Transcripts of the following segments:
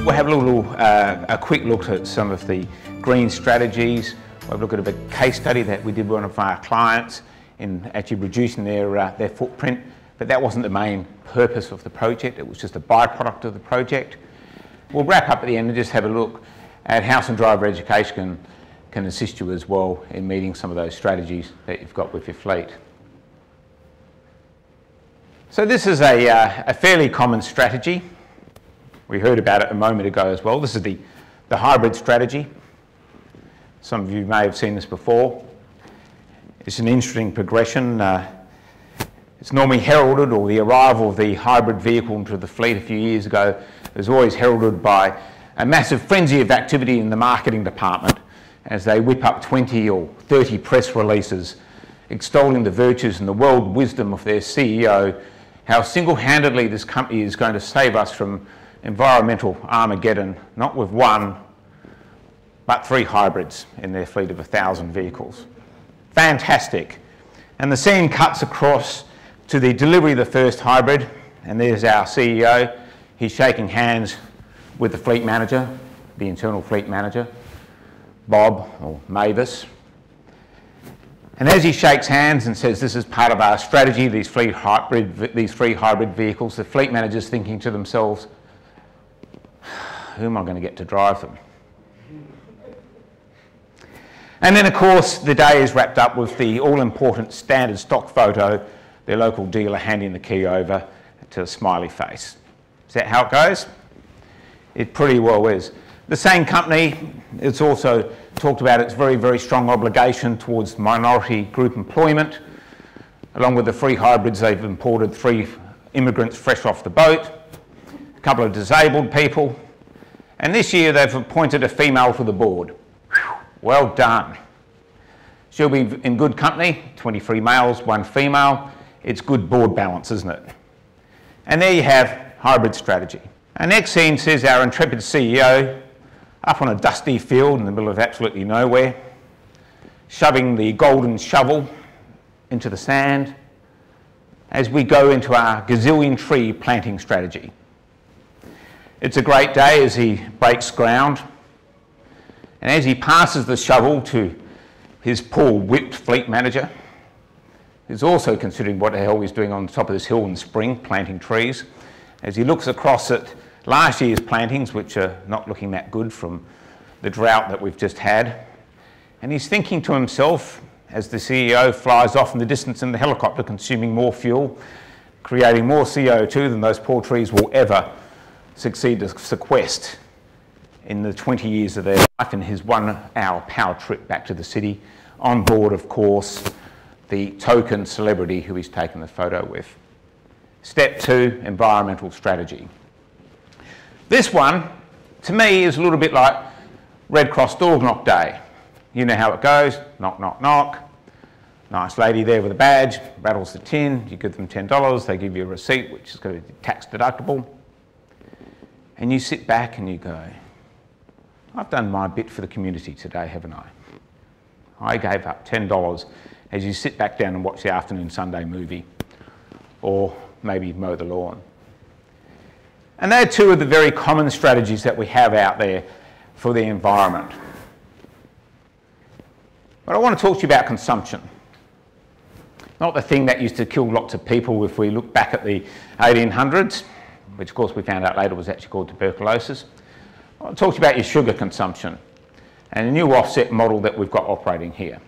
We'll have a quick look at some of the green strategies. We'll look at a case study that we did with one of our clients in actually reducing their footprint, but that wasn't the main purpose of the project. It was just a byproduct of the project. We'll wrap up at the end and just have a look at how some driver education can assist you as well in meeting some of those strategies that you've got with your fleet. So this is a fairly common strategy. We heard about it a moment ago as well. This is the hybrid strategy. Some of you may have seen this before. It's an interesting progression. It's normally heralded, or the arrival of the hybrid vehicle into the fleet a few years ago was always heralded by a massive frenzy of activity in the marketing department as they whip up 20 or 30 press releases extolling the virtues and the world wisdom of their CEO, how single-handedly this company is going to save us from environmental Armageddon, not with one, but 3 hybrids in their fleet of 1,000 vehicles. Fantastic. And the scene cuts across to the delivery of the first hybrid, and there's our CEO. He's shaking hands with the fleet manager, the internal fleet manager, Bob or Mavis. And as he shakes hands and says, this is part of our strategy, these 3 hybrid vehicles, the fleet manager's thinking to themselves, who am I going to get to drive them? And then, of course, the day is wrapped up with the all-important standard stock photo, their local dealer handing the key over to a smiley face. Is that how it goes? It pretty well is. The same company, it's also talked about its very, very strong obligation towards minority group employment. Along with the 3 hybrids, they've imported 3 immigrants fresh off the boat, a couple of disabled people, and this year they've appointed a female to the board. Whew, well done. She'll be in good company, 23 males, 1 female. It's good board balance, isn't it? And there you have hybrid strategy. Our next scene says our intrepid CEO up on a dusty field in the middle of absolutely nowhere, shoving the golden shovel into the sand as we go into our gazillion tree planting strategy. It's a great day as he breaks ground, and as he passes the shovel to his poor whipped fleet manager, who's also considering what the hell he's doing on the top of this hill in spring, planting trees, as he looks across at last year's plantings, which are not looking that good from the drought that we've just had, and he's thinking to himself as the CEO flies off in the distance in the helicopter, consuming more fuel, creating more CO2 than those poor trees will ever succeed to sequester in the 20 years of their life, in his 1-hour power trip back to the city, on board, of course, the token celebrity who he's taken the photo with. Step 2, environmental strategy. This one, to me, is a little bit like Red Cross Door Knock Day. You know how it goes, knock, knock, knock. Nice lady there with a badge, rattles the tin, you give them $10, they give you a receipt which is going to be tax deductible. And you sit back and you go, I've done my bit for the community today, haven't I? I gave up $10 as you sit back down and watch the afternoon Sunday movie, or maybe mow the lawn. And they're 2 of the very common strategies that we have out there for the environment. But I want to talk to you about consumption. Not the thing that used to kill lots of people if we look back at the 1800s, which of course we found out later was actually called tuberculosis. I want to talk to you about your sugar consumption and a new offset model that we've got operating here.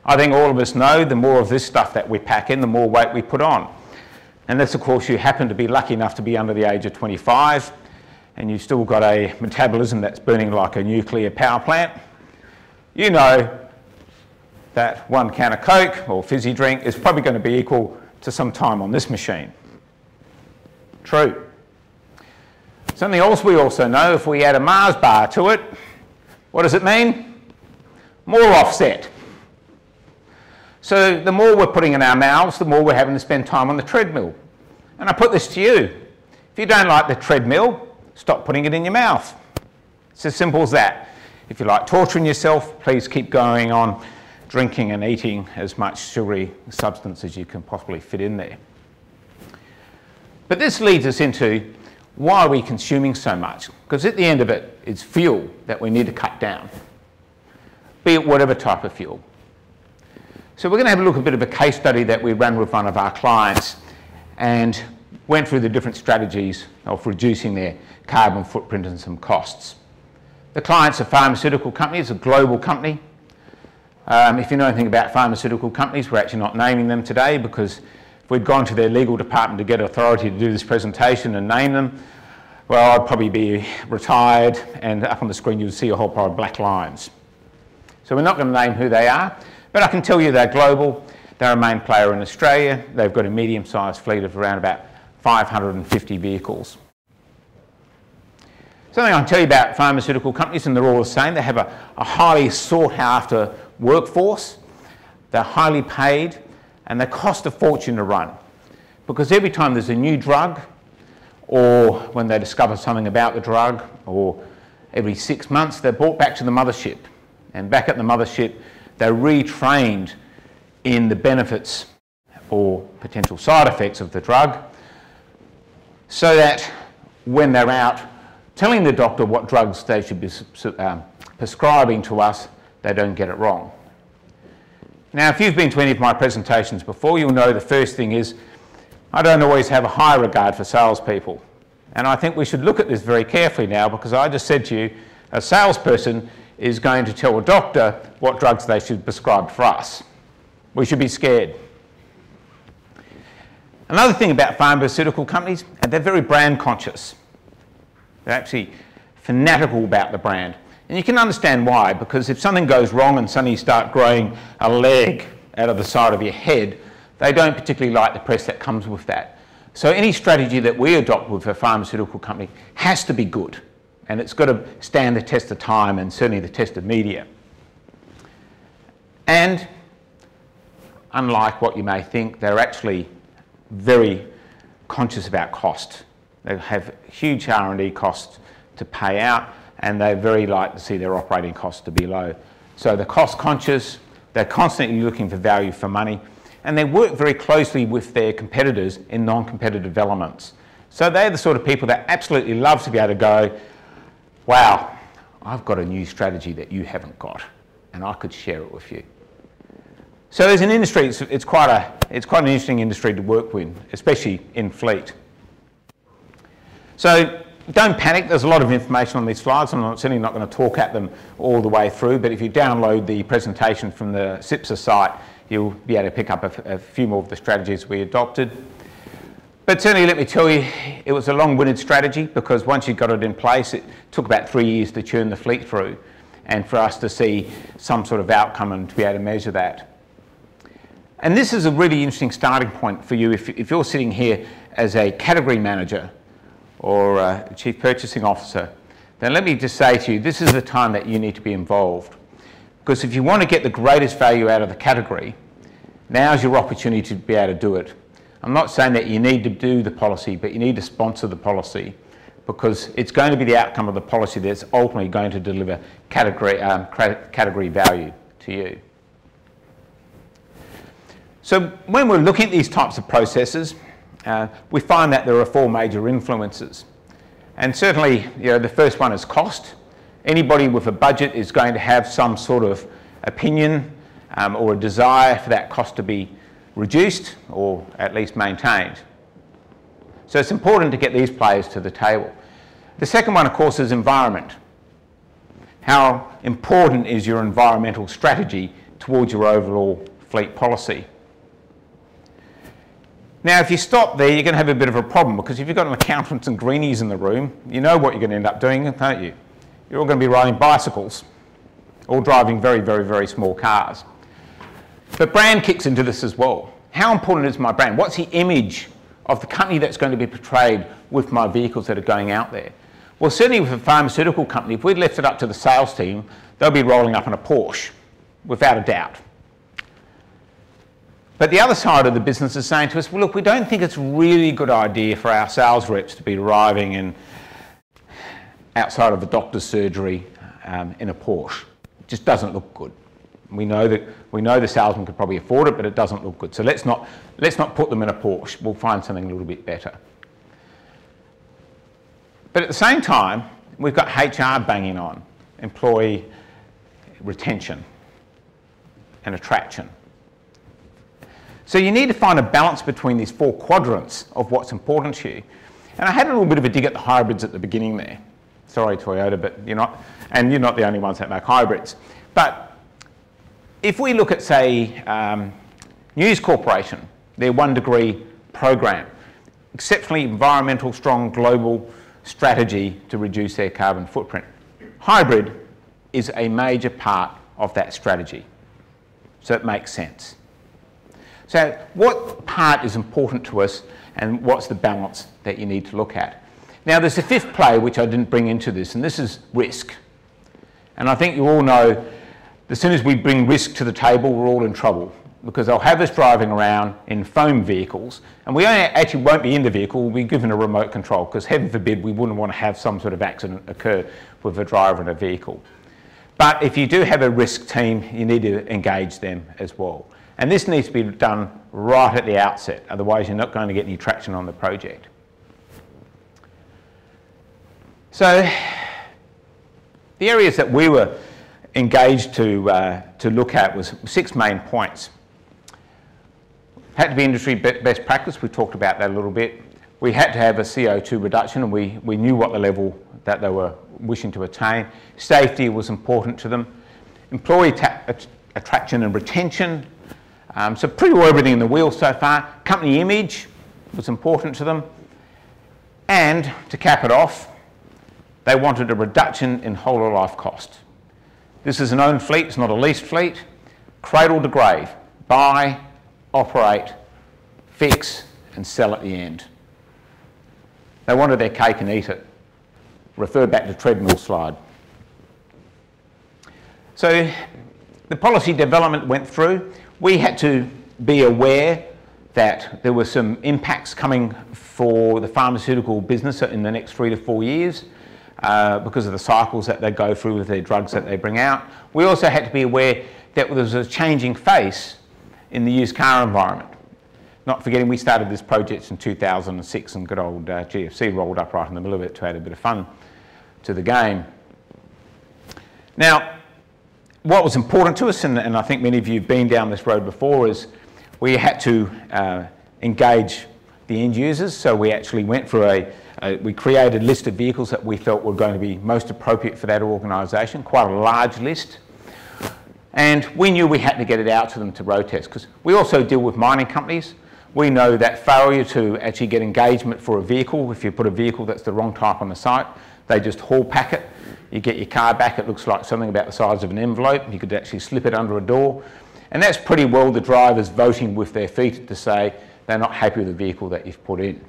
I think all of us know the more of this stuff that we pack in, the more weight we put on. Unless, of course, you happen to be lucky enough to be under the age of 25 and you've still got a metabolism that's burning like a nuclear power plant, you know that 1 can of Coke or fizzy drink is probably going to be equal to some time on this machine. True. Something else we also know, if we add a Mars bar to it, what does it mean? More offset. So the more we're putting in our mouths, the more we're having to spend time on the treadmill. And I put this to you. If you don't like the treadmill, stop putting it in your mouth. It's as simple as that. If you like torturing yourself, please keep going on drinking and eating as much sugary substance as you can possibly fit in there. But this leads us into why are we consuming so much? Because at the end of it, it's fuel that we need to cut down, be it whatever type of fuel. So we're going to have a look at a bit of a case study that we ran with one of our clients and went through the different strategies of reducing their carbon footprint and some costs. The client's a pharmaceutical company, it's a global company. If you know anything about pharmaceutical companies, we're actually not naming them today because if we'd gone to their legal department to get authority to do this presentation and name them, well, I'd probably be retired and up on the screen you'll see a whole pile of black lines. So we're not going to name who they are, but I can tell you they're global. They're a main player in Australia. They've got a medium-sized fleet of around about 550 vehicles. Something I can tell you about pharmaceutical companies, and they're all the same, they have a highly sought-after workforce, they're highly paid, and they cost a fortune to run. Because every time there's a new drug, or when they discover something about the drug, or every 6 months, they're brought back to the mothership. And back at the mothership, they're retrained in the benefits or potential side effects of the drug, so that when they're out telling the doctor what drugs they should be prescribing to us, they don't get it wrong. Now, if you've been to any of my presentations before, you'll know the first thing is I don't always have a high regard for salespeople. And I think we should look at this very carefully now, because I just said to you, a salesperson is going to tell a doctor what drugs they should prescribe for us. We should be scared. Another thing about pharmaceutical companies, they're very brand conscious. They're actually fanatical about the brand. And you can understand why, because if something goes wrong and suddenly you start growing a leg out of the side of your head, they don't particularly like the press that comes with that. So any strategy that we adopt with a pharmaceutical company has to be good, and it's got to stand the test of time and certainly the test of media. And unlike what you may think, they're actually very conscious about cost. They have huge R&D costs to pay out, and they very like to see their operating costs to be low. So they're cost conscious, they're constantly looking for value for money, and they work very closely with their competitors in non-competitive elements. So they're the sort of people that absolutely love to be able to go, wow, I've got a new strategy that you haven't got, and I could share it with you. So as an industry, it's quite an interesting industry to work with, especially in fleet. So don't panic, there's a lot of information on these slides. I'm certainly not going to talk at them all the way through, but if you download the presentation from the CIPSA site, you'll be able to pick up a few more of the strategies we adopted. But certainly let me tell you, it was a long-winded strategy, because once you got it in place, it took about 3 years to churn the fleet through and for us to see some sort of outcome and to be able to measure that. And this is a really interesting starting point for you if you're sitting here as a category manager or a chief purchasing officer. Then let me just say to you, this is the time that you need to be involved. Because if you want to get the greatest value out of the category, now's your opportunity to be able to do it. I'm not saying that you need to do the policy, but you need to sponsor the policy, because it's going to be the outcome of the policy that's ultimately going to deliver category value to you. So when we're looking at these types of processes, we find that there are 4 major influences. And certainly, the first one is cost. Anybody with a budget is going to have some sort of opinion or a desire for that cost to be reduced or at least maintained. So it's important to get these players to the table. The second one, of course, is environment. How important is your environmental strategy towards your overall fleet policy? Now, if you stop there, you're going to have a bit of a problem, because if you've got an accountants and greenies in the room, you know what you're going to end up doing, don't you? You're all going to be riding bicycles, or driving very, very, very small cars. But brand kicks into this as well. How important is my brand? What's the image of the company that's going to be portrayed with my vehicles that are going out there? Well, certainly with a pharmaceutical company, if we'd left it up to the sales team, they'll be rolling up in a Porsche, without a doubt. But the other side of the business is saying to us, well, look, we don't think it's really a good idea for our sales reps to be arriving in outside of a doctor's surgery in a Porsche. It just doesn't look good. We know the salesman could probably afford it, but it doesn't look good. So let's not put them in a Porsche. We'll find something a little bit better. But at the same time, we've got HR banging on, employee retention and attraction. So you need to find a balance between these four quadrants of what's important to you. And I had a little bit of a dig at the hybrids at the beginning there. Sorry, Toyota, but you're not the only ones that make hybrids. But if we look at, say, News Corporation, their 1 degree program, exceptionally environmental, strong global strategy to reduce their carbon footprint. Hybrid is a major part of that strategy, so it makes sense. So what part is important to us, and what's the balance that you need to look at? Now there's a fifth play which I didn't bring into this, and this is risk. And I think you all know, as soon as we bring risk to the table, we're all in trouble, because they'll have us driving around in foam vehicles, and we actually won't be in the vehicle, we'll be given a remote control, because heaven forbid we wouldn't want to have some sort of accident occur with a driver in a vehicle. But if you do have a risk team, you need to engage them as well. And this needs to be done right at the outset, otherwise you're not going to get any traction on the project. So the areas that we were engaged to look at was 6 main points. Had to be industry best practice, we talked about that a little bit. We had to have a CO2 reduction, and we knew what the level that they were wishing to attain. Safety was important to them. Employee attraction and retention. So pretty well everything in the wheel so far. Company image was important to them. And to cap it off, they wanted a reduction in whole of life cost. This is an owned fleet, it's not a leased fleet. Cradle to grave, buy, operate, fix, and sell at the end. They wanted their cake and eat it. Refer back to treadmill slide. So the policy development went through. We had to be aware that there were some impacts coming for the pharmaceutical business in the next 3 to 4 years because of the cycles that they go through with their drugs that they bring out. We also had to be aware that there was a changing face in the used car environment. Not forgetting we started this project in 2006 and good old GFC rolled up right in the middle of it to add a bit of fun to the game. Now, what was important to us, and I think many of you have been down this road before, is we had to engage the end users. So we actually went for we created a list of vehicles that we felt were going to be most appropriate for that organisation, quite a large list. And we knew we had to get it out to them to road test, because we also deal with mining companies. We know that failure to actually get engagement for a vehicle, if you put a vehicle that's the wrong type on the site, they just haul pack it. You get your car back, it looks like something about the size of an envelope. You could actually slip it under a door. And that's pretty well the drivers voting with their feet to say they're not happy with the vehicle that you've put in.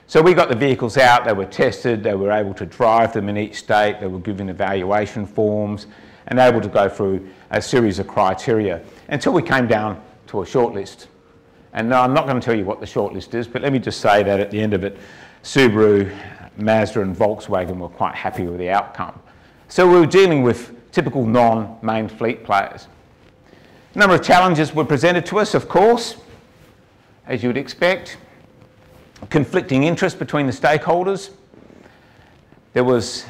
So we got the vehicles out, they were tested, they were able to drive them in each state, they were given evaluation forms, and able to go through a series of criteria until we came down to a shortlist. And no, I'm not going to tell you what the shortlist is, but let me just say that at the end of it, Subaru, Mazda and Volkswagen were quite happy with the outcome. So we were dealing with typical non-main fleet players. A number of challenges were presented to us, of course, as you would expect. Conflicting interest between the stakeholders. There was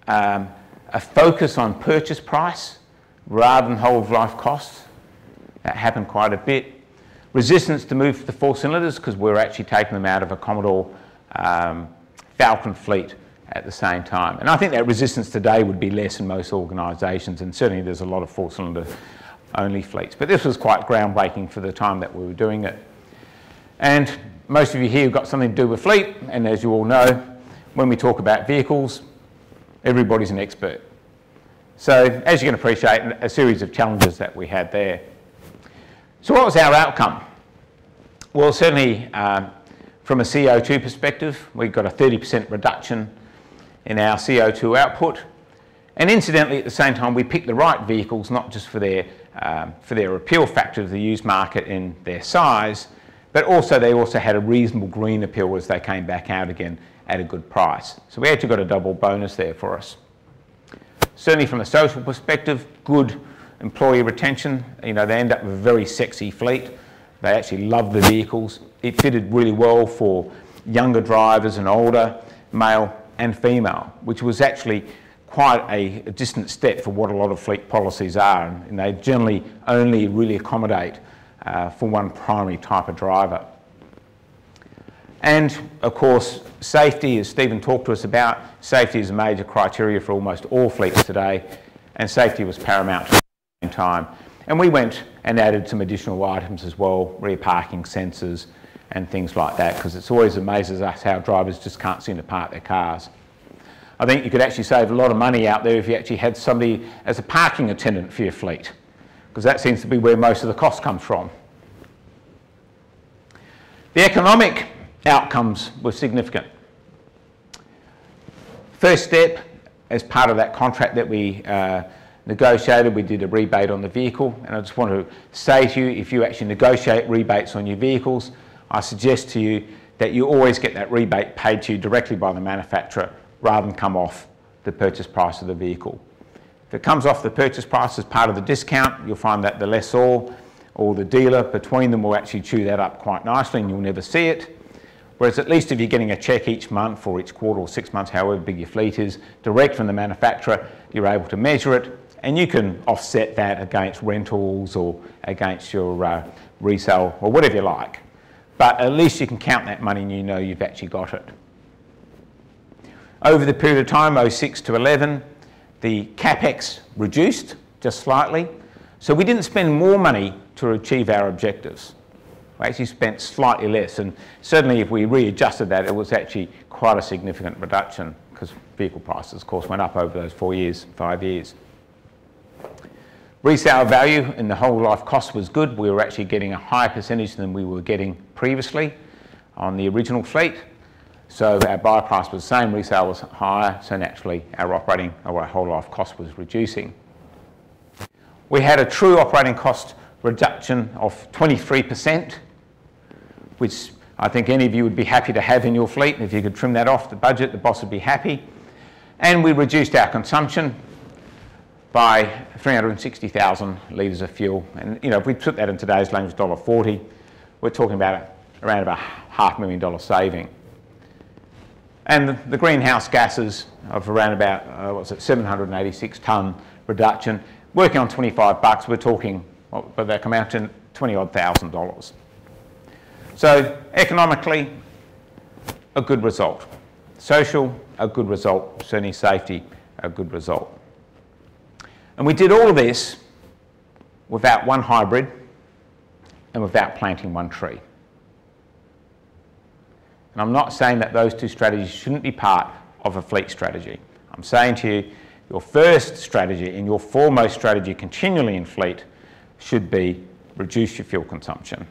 a focus on purchase price rather than whole of life costs. That happened quite a bit. Resistance to move to the 4 cylinders because we were actually taking them out of a Commodore Falcon fleet at the same time. And I think that resistance today would be less in most organisations, and certainly there's a lot of 4-cylinder only fleets. But this was quite groundbreaking for the time that we were doing it. And most of you here have got something to do with fleet, and as you all know, when we talk about vehicles, everybody's an expert. So as you can appreciate, a series of challenges that we had there. So what was our outcome? Well, certainly from a CO2 perspective, we got a 30% reduction in our CO2 output. And incidentally, at the same time, we picked the right vehicles, not just for their appeal factor to the used market in their size, but also they also had a reasonable green appeal as they came back out again at a good price. So we actually got a double bonus there for us. Certainly from a social perspective, good employee retention. You know, they end up with a very sexy fleet. They actually love the vehicles. It fitted really well for younger drivers and older, male and female, which was actually quite a distant step for what a lot of fleet policies are. And they generally only really accommodate for one primary type of driver. And of course, safety, as Stephen talked to us about, safety is a major criteria for almost all fleets today, and safety was paramount at the same time. And we went and added some additional items as well, rear parking sensors and things like that, because it always amazes us how drivers just can't seem to park their cars. I think you could actually save a lot of money out there if you actually had somebody as a parking attendant for your fleet, because that seems to be where most of the cost comes from. The economic outcomes were significant. First step, as part of that contract that we negotiated, we did a rebate on the vehicle, and I just want to say to you, if you actually negotiate rebates on your vehicles, I suggest to you that you always get that rebate paid to you directly by the manufacturer rather than come off the purchase price of the vehicle. If it comes off the purchase price as part of the discount, you'll find that the lessor or the dealer between them will actually chew that up quite nicely and you'll never see it. Whereas at least if you're getting a cheque each month or each quarter or 6 months, however big your fleet is, direct from the manufacturer, you're able to measure it and you can offset that against rentals or against your resale or whatever you like. But at least you can count that money and you know you've actually got it. Over the period of time, 06 to 11, the CapEx reduced just slightly. So we didn't spend more money to achieve our objectives. We actually spent slightly less, and certainly if we readjusted that, it was actually quite a significant reduction because vehicle prices, of course, went up over those 5 years. Resale value in the whole life cost was good. We were actually getting a higher percentage than we were getting previously on the original fleet. So our buy price was the same, resale was higher, so naturally our whole life cost was reducing. We had a true operating cost reduction of 23%, which I think any of you would be happy to have in your fleet. And if you could trim that off the budget, the boss would be happy. And we reduced our consumption by 360,000 litres of fuel. And you know, if we put that in today's language, $1.40, we're talking about around about $500,000 saving. And the greenhouse gases of around about, 786 tonne reduction, working on 25 bucks, we're talking, but they come out to $20,000. So economically, a good result. Social, a good result. Certainly safety, a good result. And we did all of this without one hybrid and without planting one tree. And I'm not saying that those two strategies shouldn't be part of a fleet strategy. I'm saying to you, your first strategy and your foremost strategy continually in fleet should be reduce your fuel consumption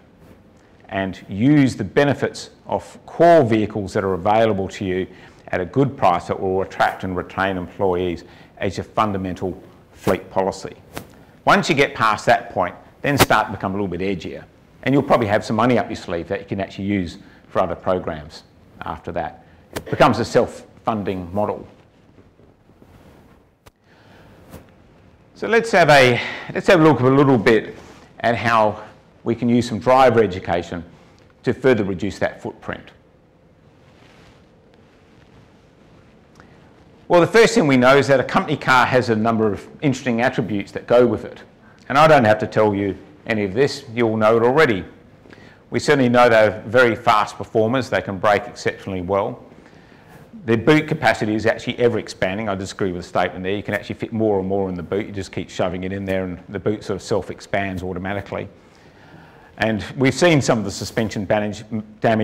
and use the benefits of core vehicles that are available to you at a good price that will attract and retain employees as your fundamental fleet policy. Once you get past that point, then start to become a little bit edgier. And you'll probably have some money up your sleeve that you can actually use for other programs after that. It becomes a self-funding model. So let's have a look a little bit at how we can use some driver education to further reduce that footprint. Well, the first thing we know is that a company car has a number of interesting attributes that go with it. And I don't have to tell you any of this, you all know it already. We certainly know they're very fast performers, they can brake exceptionally well. Their boot capacity is actually ever expanding. I disagree with the statement there. You can actually fit more and more in the boot. You just keep shoving it in there and the boot sort of self-expands automatically. And we've seen some of the suspension damage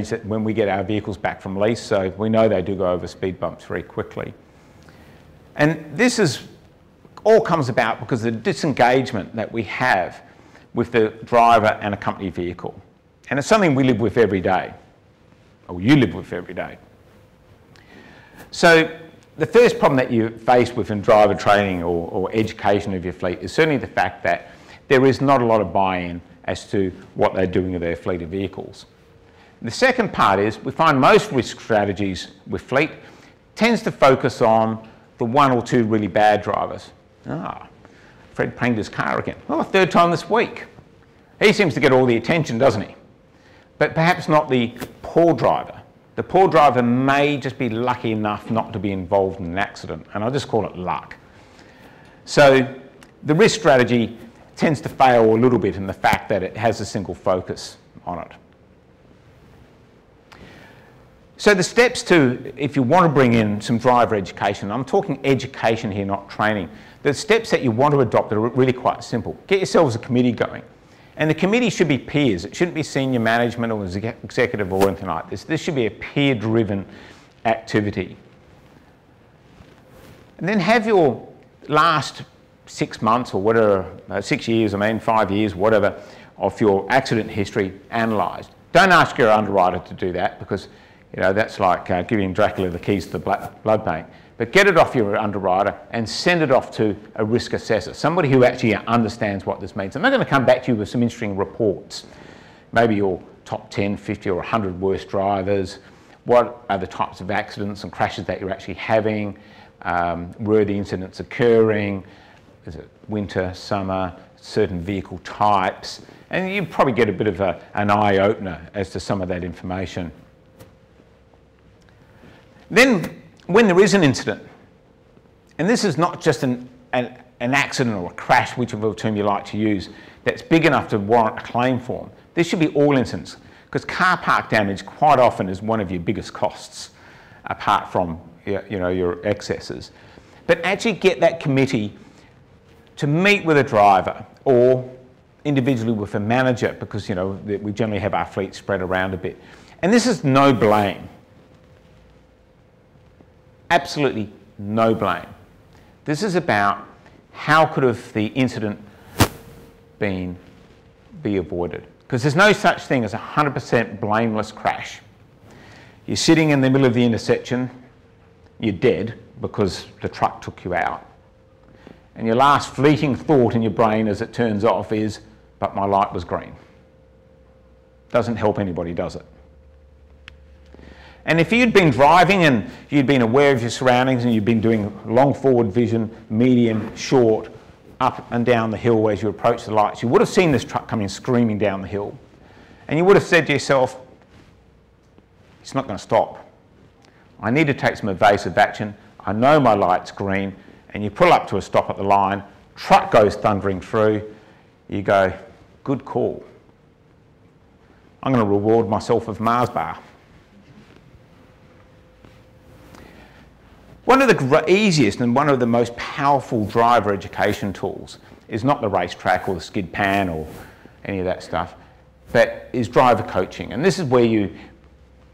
that when we get our vehicles back from lease, so we know they do go over speed bumps very quickly. And this all comes about because of the disengagement that we have with the driver and a company vehicle. And it's something we live with every day, or you live with every day. So the first problem that you're faced with in driver training or education of your fleet is certainly the fact that there is not a lot of buy-in as to what they're doing with their fleet of vehicles. And the second part is we find most risk strategies with fleet tends to focus on the one or two really bad drivers. Fred panged his car again. Oh, third time this week. He seems to get all the attention, doesn't he? But perhaps not the poor driver. The poor driver may just be lucky enough not to be involved in an accident, and I'll just call it luck. So the risk strategy tends to fail a little bit in the fact that it has a single focus on it. So the steps to, if you want to bring in some driver education, I'm talking education here, not training. The steps that you want to adopt are really quite simple. Get yourselves a committee going. And the committee should be peers. It shouldn't be senior management or executive or anything like this. This should be a peer-driven activity. And then have your last 6 months or whatever, 6 years, 5 years, whatever, of your accident history analysed. Don't ask your underwriter to do that because that's like giving Dracula the keys to the blood bank. But get it off your underwriter and send it off to a risk assessor, somebody who actually understands what this means. And they're going to come back to you with some interesting reports. Maybe your top 10, 50 or 100 worst drivers, what are the types of accidents and crashes that you're actually having, where are the incidents occurring, is it winter, summer, certain vehicle types, and you probably get a bit of an eye-opener as to some of that information. Then, when there is an incident, and this is not just an accident or a crash, whichever term you like to use, that's big enough to warrant a claim form, this should be all incidents, because car park damage quite often is one of your biggest costs, apart from your excesses. But actually get that committee to meet with a driver or individually with a manager, because we generally have our fleet spread around a bit. And this is no blame. Absolutely no blame. This is about how could have the incident be avoided. Because there's no such thing as a 100% blameless crash. You're sitting in the middle of the intersection, you're dead because the truck took you out. And your last fleeting thought in your brain as it turns off is, but my light was green. Doesn't help anybody, does it? And if you'd been driving and you'd been aware of your surroundings and you'd been doing long forward vision, medium, short, up and down the hill as you approach the lights, you would have seen this truck coming screaming down the hill. And you would have said to yourself, it's not going to stop. I need to take some evasive action. I know my light's green. And you pull up to a stop at the line, truck goes thundering through, you go, good call. I'm going to reward myself with Mars bar. One of the easiest and one of the most powerful driver education tools is not the racetrack or the skid pan or any of that stuff, but is driver coaching. And this is where you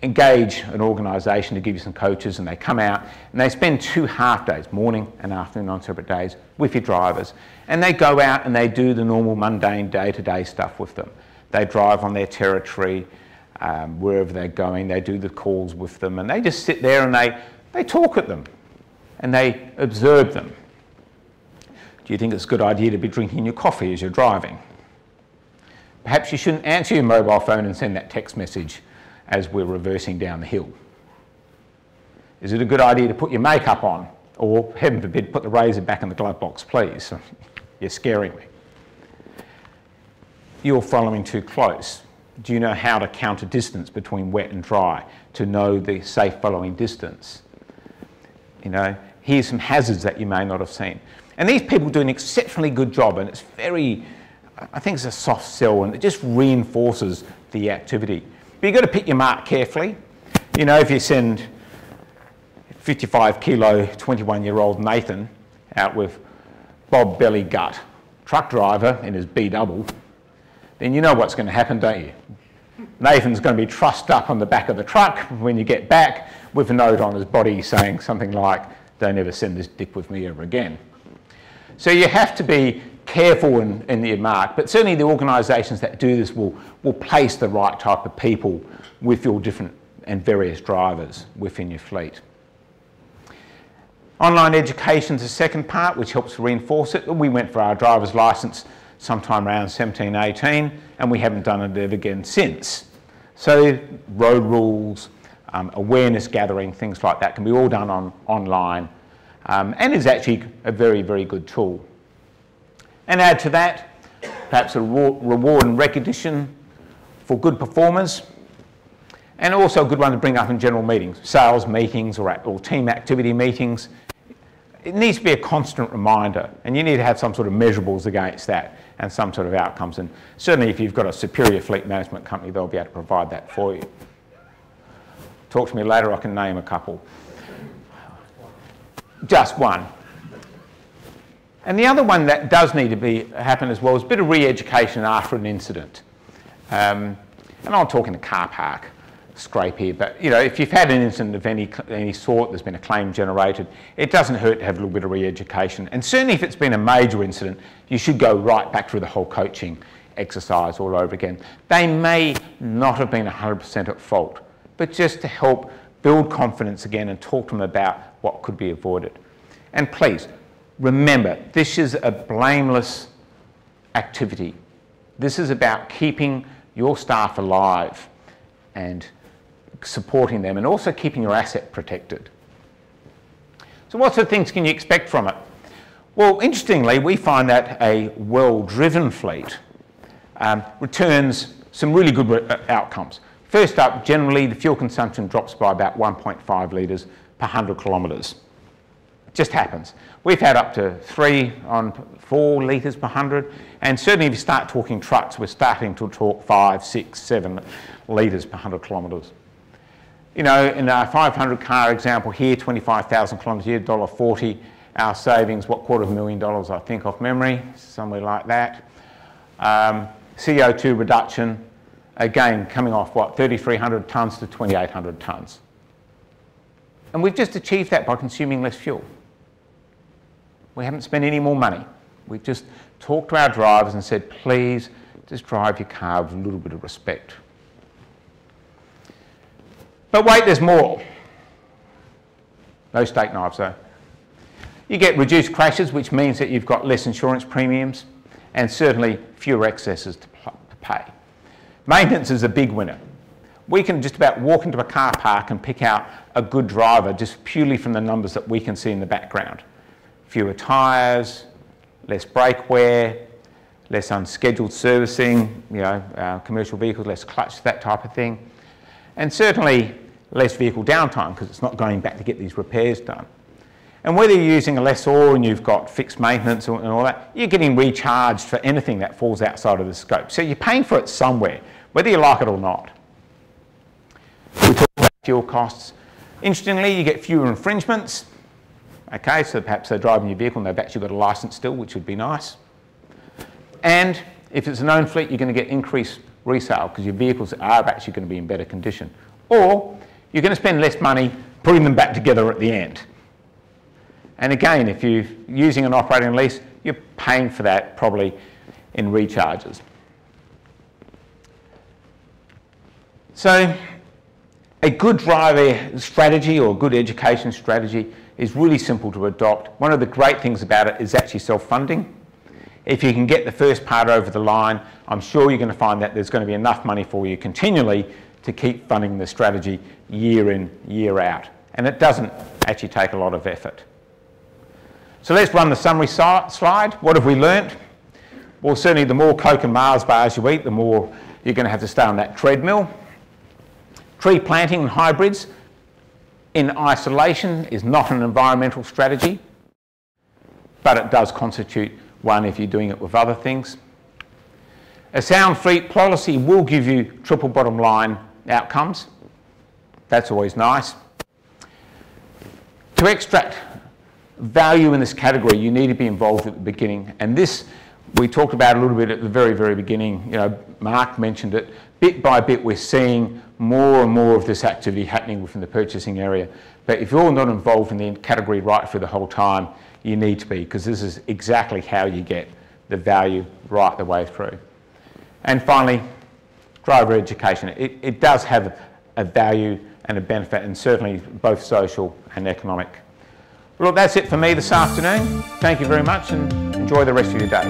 engage an organisation to give you some coaches, and they come out and they spend 2 half days, morning and afternoon on separate days, with your drivers. And they go out and they do the normal mundane day-to-day stuff with them. They drive on their territory, wherever they're going, they do the calls with them, and they just sit there and they talk at them and they observe them. Do you think it's a good idea to be drinking your coffee as you're driving? Perhaps you shouldn't answer your mobile phone and send that text message as we're reversing down the hill. Is it a good idea to put your makeup on? Or, heaven forbid, put the razor back in the glove box, please. You're scaring me. You're following too close. Do you know how to count a distance between wet and dry to know the safe following distance? Here's some hazards that you may not have seen. And these people do an exceptionally good job, and it's very, I think it's a soft sell, and it just reinforces the activity. But you've got to pick your mark carefully. If you send 55 kilo, 21-year-old Nathan out with Bob Belly Gut, truck driver in his B double, then you know what's going to happen, don't you? Nathan's going to be trussed up on the back of the truck when you get back with a note on his body saying something like, don't ever send this dick with me ever again. So you have to be careful in your mark, but certainly the organisations that do this will place the right type of people with your different and various drivers within your fleet. Online education is the second part, which helps reinforce it. We went for our driver's licence sometime around 17, 18, and we haven't done it ever again since. So road rules, awareness gathering, things like that can be all done online. and is actually a very, very good tool. And add to that, perhaps a reward and recognition for good performers, and also a good one to bring up in general meetings, sales meetings or team activity meetings. It needs to be a constant reminder, and you need to have some sort of measurables against that and some sort of outcomes. And certainly if you've got a superior fleet management company, they'll be able to provide that for you. Talk to me later, I can name a couple. Just one. And the other one that does need to happen as well is a bit of re-education after an incident. And I'm talking a car park scrape here, but you know, if you've had an incident of any sort, there's been a claim generated, it doesn't hurt to have a little bit of re-education. And certainly if it's been a major incident, you should go right back through the whole coaching exercise all over again. They may not have been 100% at fault, but just to help build confidence again and talk to them about what could be avoided. And please, remember, this is a blameless activity. This is about keeping your staff alive and supporting them and also keeping your asset protected. So what sort of things can you expect from it? Well, interestingly, we find that a well-driven fleet returns some really good outcomes. First up, generally the fuel consumption drops by about 1.5 litres per 100 kilometres. It just happens. We've had up to 4 litres per 100, and certainly if you start talking trucks, we're starting to talk 5, 6, 7 litres per 100 kilometres. You know, in our 500 car example here, 25,000 kilometres a year, $1.40, our savings, what, $250,000, I think, off memory, somewhere like that. CO2 reduction, again, coming off, what, 3,300 tonnes to 2,800 tonnes. And we've just achieved that by consuming less fuel. We haven't spent any more money. We've just talked to our drivers and said, please, just drive your car with a little bit of respect. But wait, there's more. No steak knives, though. You get reduced crashes, which means that you've got less insurance premiums and certainly fewer excesses to pay. Maintenance is a big winner. We can just about walk into a car park and pick out a good driver just purely from the numbers that we can see in the background. Fewer tyres, less brake wear, less unscheduled servicing, you know, commercial vehicles, less clutch, that type of thing. And certainly less vehicle downtime because it's not going back to get these repairs done. And whether you're using a lessor and you've got fixed maintenance and all that, you're getting recharged for anything that falls outside of the scope. So you're paying for it somewhere, whether you like it or not. We talk about fuel costs. Interestingly, you get fewer infringements. Okay, so perhaps they're driving your vehicle and they've actually got a licence still, which would be nice. And if it's an owned fleet, you're going to get increased resale because your vehicles are actually going to be in better condition. Or you're going to spend less money putting them back together at the end. And again, if you're using an operating lease, you're paying for that probably in recharges. So a good driver strategy or good education strategy is really simple to adopt. One of the great things about it is actually self-funding. If you can get the first part over the line, I'm sure you're going to find that there's going to be enough money for you continually to keep funding the strategy year in, year out. And it doesn't actually take a lot of effort. So let's run the summary slide. What have we learnt? Well, certainly the more Coke and Mars bars you eat, the more you're going to have to stay on that treadmill. Tree planting and hybrids in isolation is not an environmental strategy, but it does constitute one if you're doing it with other things. A sound fleet policy will give you triple bottom line outcomes. That's always nice. To extract value in this category, you need to be involved at the beginning. And this, we talked about a little bit at the very, very beginning. You know, Mark mentioned it. Bit by bit, we're seeing more and more of this activity happening within the purchasing area. But if you're not involved in the category right for the whole time, you need to be, because this is exactly how you get the value right the way through. And finally, driver education. It does have a value and a benefit, and certainly both social and economic. Well, look, that's it for me this afternoon. Thank you very much and enjoy the rest of your day.